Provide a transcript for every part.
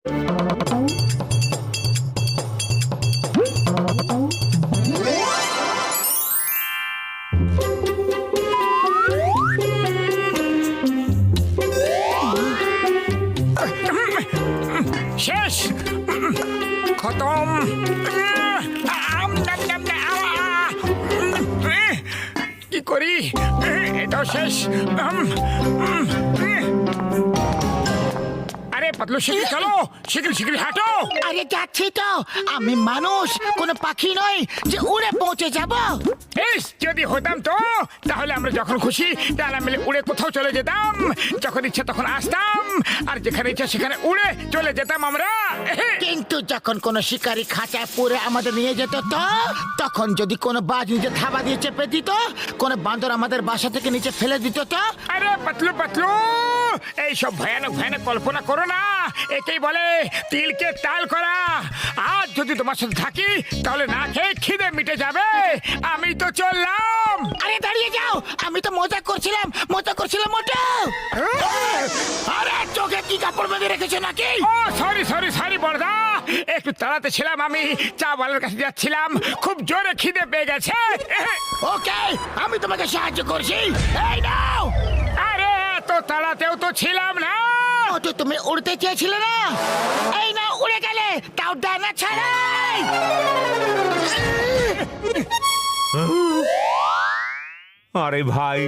শেষ, খতম। কি করি, এটাও শেষ। আরে পাতলু, শিগগির চলো, শিগগির হাঁটো। আরে যাচ্ছি তো, আমি মানুষ, কোনো পাখি নয় যে উড়ে পৌঁছে যাব। যদি হতাম তো তাহলে আমরা যখন খুশি ডানা মেলে উড়ে কোথাও চলে যেতাম, যখন ইচ্ছা তখন আসতাম, আর যেখানে ইচ্ছা সেখানে উড়ে চলে যেতাম আমরা। কিন্তু যখন কোনো শিকারী খাঁচায় পুরে আমাদের নিয়ে যেত তো, তখন যদি কোনো বাজ নিচে থাবা দিয়ে চেপে দিত, কোনো বান্দর আমাদের বাসা থেকে নিচে ফেলে দিত তো। আরে পাতলু পাতলু, এইসব ভয়ানক ভয়ানক কল্পনা করো না, একেই বলে তিলকে তাল করা। আজ যদি তোমার সাথে থাকি তাহলে না খেয়ে খিদে মিটে যাবে। আমি তো চললাম। আরে দাঁড়িয়ে যাও, আমি তো মজা করছিলাম মোটো। আরে চোখে কি কাপড় বেঁধে রেখেছো নাকি? ও সরি বড়দা, একটু তাড়াতে ছিলাম, আমি চা বালার কাছে যাচ্ছিলাম, খুব জোরে খিদে পেয়ে গেছে। ওকে, আমি তোমাকে সাহায্য করছি, এই নাও। আরে এত তাড়াতেও তো ছিলাম না। মোটো, তুমি উড়তে চেয়েছিলে না, এই নাও উড়ে গেলে, তাও ডানা ছাড়াই। আরে ভাই,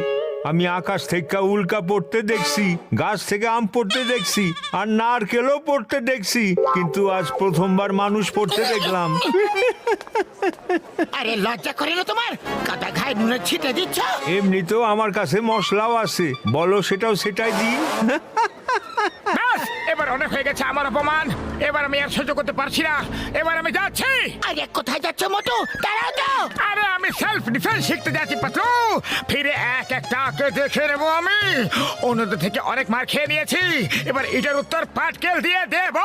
আমি আকাশ থেকে উল্কা পড়তে দেখছি, গাছ থেকে আম পড়তে দেখছি, আর নারকেলও পড়তে দেখছি, কিন্তু আজ প্রথমবার মানুষ পড়তে দেখলাম। আরে লজ্জা করে না তোমার? কাটা ঘায়ে নুনের ছিটে দিচ্ছ। এমনিতেও আমার কাছে মশলাও আছে, বলো সেটাই দিই। ব্যাস, এবার অনেক হয়ে গেছে আমার অপমান। এবার আমি আর সহ্য করতে পারছি না, এবার আমি যাচ্ছি। আরে কোথায় যাচ্ছ মোটু? দাঁড়াও তো। আরে আমি সেলফ ডিফেন্স শিখতে যাচ্ছি পাতলু, ফিরে এক একটাকে দেখে নেবো আমি। অন্যদের থেকে অনেক মার খেয়ে নিয়েছি, এবার এটার উত্তর পাটকেল দিয়ে দেব।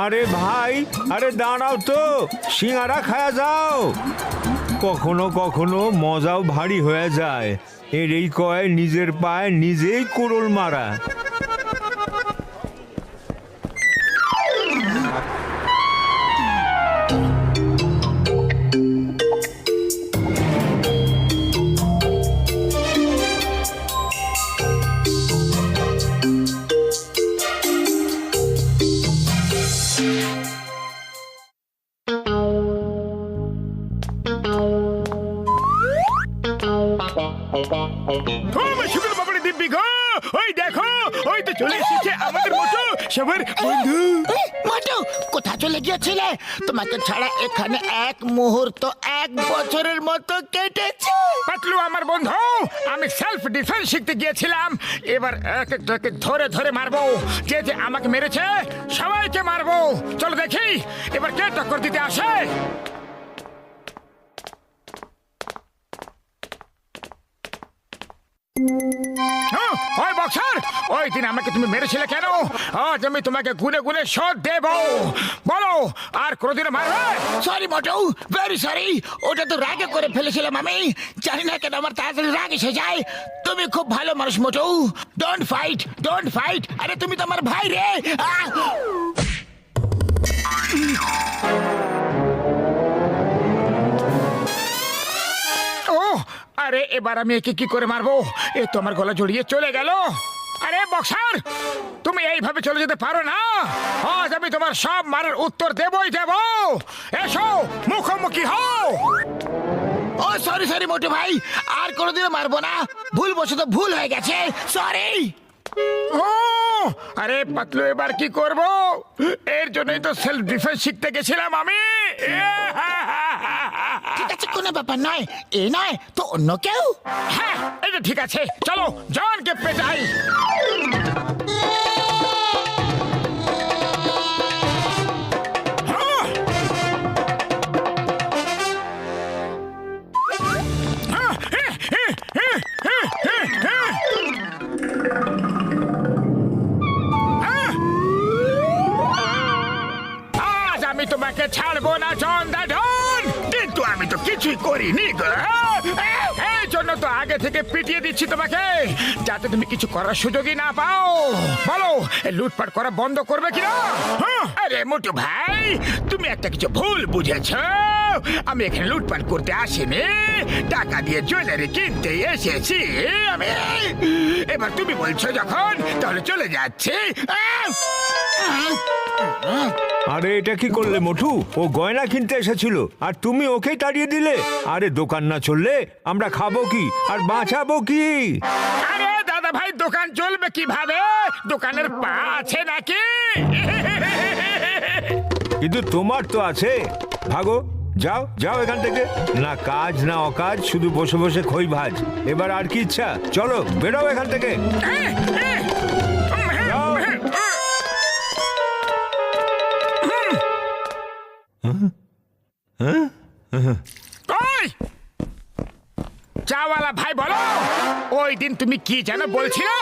আরে ভাই, আরে দাঁড়াও তো, সিঙ্গারা খায়া যাও। কখনো কখনো মজাও ভারী হয়ে যায়, এরই কয় নিজের পায়ে নিজেই কোড়ল মারা। দিব্যি গো, ওই দেখো, ওই তো চলে এসেছে আমাদের মোটু, সবার বন্ধু। মোটু, কোথা চলে গিয়েছিলে? তোমাকে ছাড়া এখানে এক মুহূর্ত 1 বছরের মতো কেটেছে। পাতলু আমার বন্ধু, আমি সেলফ ডিফেন্স শিখতে গিয়েছিলাম, এবার এক একটাকে ধরে ধরে মারবো। যে যে আমাকে মেরেছে সবাইকে মারবো। চলো দেখি এবার কে টক্কর দিতে আসে। ওই বক্সার, ওই দিন আমাকে তুমি মেরেছিলে কেন? আজ আমি তোমাকে গুনে গুনে শোধ দেব। বলো, আর কোনোদিনও মারবে? সরি মোটু, ভেরি সরি, ওটা তো রাগে করে ফেলেছিলাম আমি। জানি না কেন আমার তাড়াতাড়ি রাগ এসে যায়। তুমি খুব ভালো মানুষ মোটু, ডোন্ট ফাইট। আরে তুমি তো আমার ভাই রে। আরে এবার আমি একে কি করে মারবো? এ তো আমার গলা জড়িয়ে চলে গেল। আরে বক্সার, তুমি এইভাবে চলে যেতে পারো না। আজ আমি তোমার সব মারার উত্তর দেবই দেব। এসো, মুখোমুখি হও। ও সরি মোটু ভাই, আর কোনোদিনও মারবো না, ভুলবশত ভুল হয়ে গেছে, সরি। ও আরে পাতলু, এবার কি করব? এর জন্যই তো সেলফ ডিফেন্স শিখতে গেছিলাম আমি। ঠিক আছে, কোনো ব্যাপার নয়, এ নয় তো অন্য কেউ। হ্যাঁ, এটা ঠিক আছে, চলো জনকে পেটাই। আজ আমি তোমাকে ছাড়বো না জন দা ডন, কিন্তু আমি তো কিছুই করিনি গো। এই জন্য তো আগে থেকে পিটিয়ে দিচ্ছি তোমাকে, যাতে তুমি কিছু করার সুযোগই না পাও। বলো, এই লুটপাট করা বন্ধ করবে কিনা? হ্যাঁ? আরে মোটু ভাই, তুমি একটা কিছু ভুল বুঝেছো। আমি এখানে লুটপাট করতে আসিনি, টাকা দিয়ে জুয়েলারি কিনতে এসেছি আমি। এবার তুমি বলছো যখন, তাহলে চলে যাচ্ছি। আরে এটা কি করলে মোটু? ও গয়না কিনতে এসেছিল আর তুমি ওকেই তাড়িয়ে দিলে। আরে দোকান না চললে আমরা খাবো কি আর বাঁচাবো কি? আরে দাদা ভাই, দোকান চলবে কিভাবে? দোকানের পা আছে নাকি? কিন্তু তোমার তো আছে। ভাগো, যাও যাও এখান থেকে। না কাজ না অকাজ, শুধু বসে বসে খই ভাজ। এবার আর কি ইচ্ছা? চলো বেরো এখান থেকে। যাও। ওই চাওয়ালা ভাই, বলো ওই দিন তুমি কি যেন বলছিলে?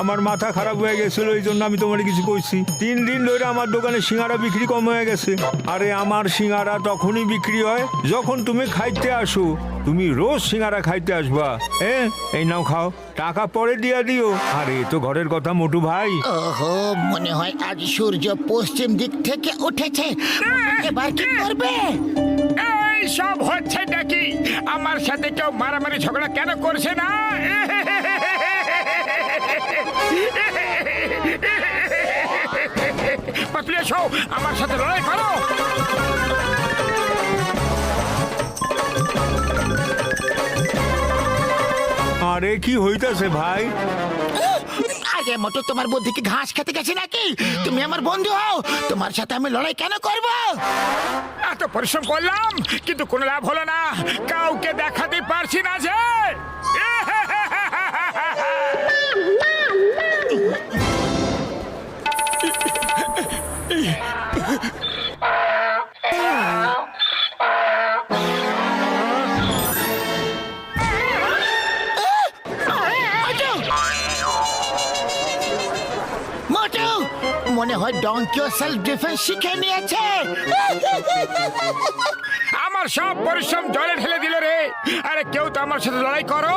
আমার মাথা খারাপ হয়ে গেছিল, এই জন্য আমি তোমার কিছু কইছি। 3 দিন ধরে আমার দোকানে সিঙ্গারা বিক্রি কম হয়ে গেছে। আরে আমার সিঙ্গারা তখনই বিক্রি হয় যখন তুমি খাইতে আসো। তুমি রোজ সিঙ্গারা খাইতে আসবা। এই নাও খাও, টাকা পরে দিয়া দিও। আরে তো ঘরের কথা মোটু ভাই। ওহো, মনে হয় আজ সূর্য পশ্চিম দিক থেকে উঠেছে। এবার কি করবে? এই সব হচ্ছে নাকি? আমার সাথে কেউ মারামারি ঝগড়া কেন করছে না? পাতলি এসো, আমার সাথে লড়াই করো। আরে কি হইতাছে ভাই? আগে মোটু, তোমার বুদ্ধি কি ঘাস খেতে গেছে নাকি? তুমি আমার বন্ধু হও, তোমার সাথে আমি লড়াই কেন করব? এত পরিশ্রম করলাম কিন্তু কোনো লাভ হলো না। কাউকে দেখাতে পারছি না যে। মোটু, মনে হয় ডঙ্কিও সেলফ ডিফেন্স শিখে নিয়েছে। আমার সব পরিশ্রম জলে ঢেলে দিল রে। আরে কেউ তো আমার সাথে লড়াই করো।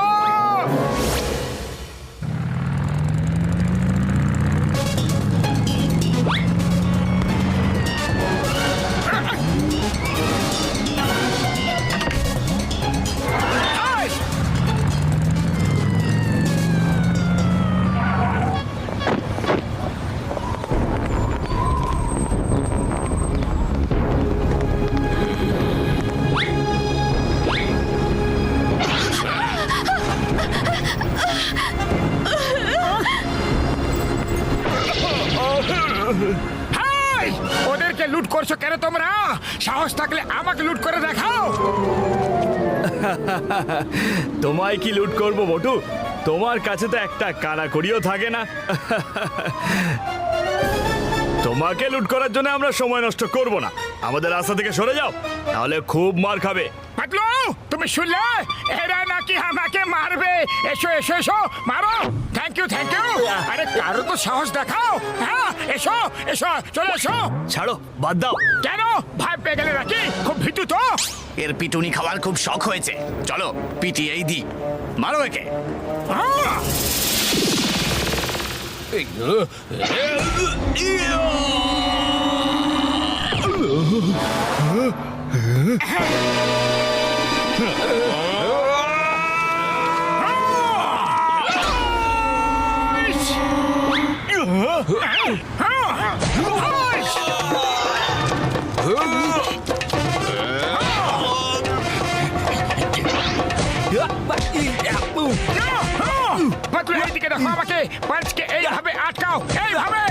হাই! ওদেরকে লুট করছো কেন তোমরা? সাহস থাকলে আমাকে লুট করে দেখাও। তোমায় কি লুট করব মোটু? তোমার কাছে তো একটা কানাকড়িও থাকে না। তোমাকে লুট করার জন্য আমরা সময় নষ্ট করব না। আমাদের রাস্তা থেকে সরে যাও, তাহলে খুব মার খাবে। পাতলু, তুমি শুনলে? এরা নাকি আমাকে মারবে। এসো এসো এসো, মারো। Thank you thank you. আরে কারো তো সাহস দেখাও। হ্যাঁ, এসো এসো, চলে এসো। ছাড়ো, বাদ দাও। কেন ভয় পেয়ে গেলে নাকি? খুব ভীতু তো। এর পিটুনি খাওয়ার খুব শখ হয়েছে। চলো পিটিয়েই দি, মারো একে। আহ! পাতলু, এইদিকে দেখো আমাকে। পাঁচকে এইভাবে আটকাও, এইভাবে।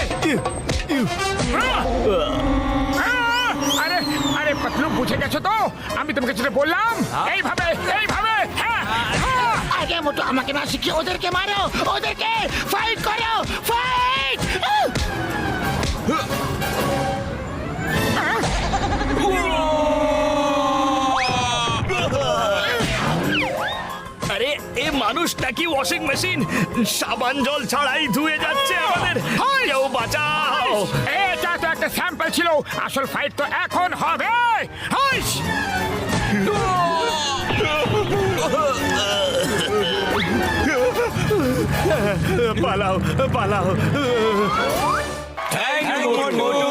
আরে আরে পাতলু, বুঝে গেছো তো? আমি তোমাকে যেটা বললাম, এইভাবে এইভাবে। হ্যাঁ হ্যাঁ। আগে মোটু, আমাকে না শিখিয়ে ওদেরকে মারো, ওদেরকে ফাইট করো, ফাইট! আরে এ মানুষ নাকি ওয়াশিং মেশিন? সাবান জল ছাড়াই ধুয়ে যাচ্ছে আমাদের। কেউ বাঁচাও! এটা তো একটা স্যাম্পল ছিল, আসল ফাইট তো এখন হবে। হাইস! পালাও পালাও থ্যাংক ইউ মোটু